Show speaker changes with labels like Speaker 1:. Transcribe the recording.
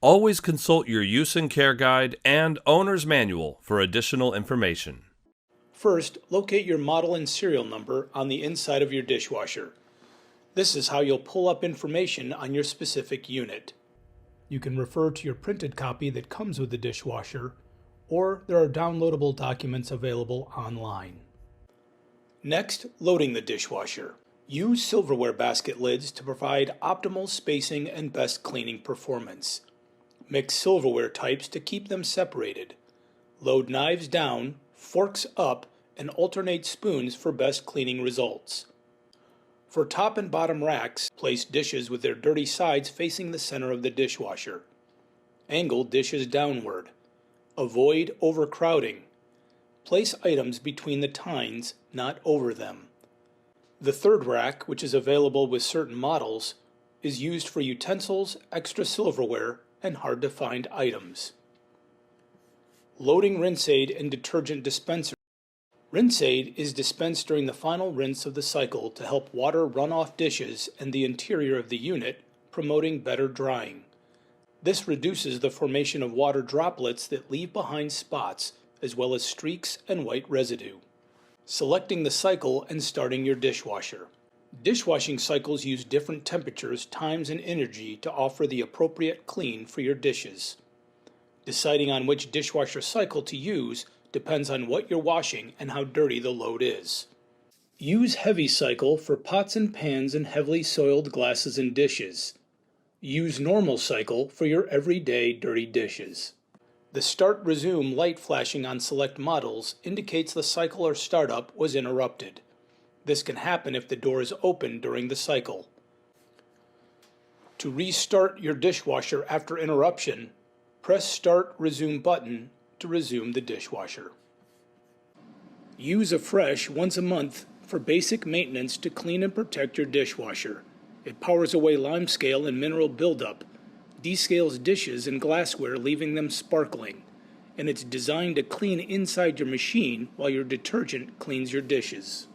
Speaker 1: Always consult your use and care guide and owner's manual for additional information.
Speaker 2: First, locate your model and serial number on the inside of your dishwasher. This is how you'll pull up information on your specific unit. You can refer to your printed copy that comes with the dishwasher, or there are downloadable documents available online. Next, loading the dishwasher. Use silverware basket lids to provide optimal spacing and best cleaning performance. Mix silverware types to keep them separated. Load knives down, forks up, and alternate spoons for best cleaning results. For top and bottom racks, place dishes with their dirty sides facing the center of the dishwasher. Angle dishes downward. Avoid overcrowding. Place items between the tines, not over them. The third rack, which is available with certain models, is used for utensils, extra silverware, and hard-to-find items. Loading rinse aid and detergent dispenser. Rinse aid is dispensed during the final rinse of the cycle to help water run off dishes and the interior of the unit, promoting better drying. This reduces the formation of water droplets that leave behind spots, as well as streaks and white residue. Selecting the cycle and starting your dishwasher. Dishwashing cycles use different temperatures, times, and energy to offer the appropriate clean for your dishes. Deciding on which dishwasher cycle to use depends on what you're washing and how dirty the load is. Use heavy cycle for pots and pans and heavily soiled glasses and dishes. Use normal cycle for your everyday dirty dishes. The Start Resume light flashing on select models indicates the cycle or startup was interrupted. This can happen if the door is open during the cycle. To restart your dishwasher after interruption, press Start Resume button to resume the dishwasher. Use affresh once a month for basic maintenance to clean and protect your dishwasher. It powers away limescale and mineral buildup, descales dishes and glassware, leaving them sparkling, and it's designed to clean inside your machine while your detergent cleans your dishes.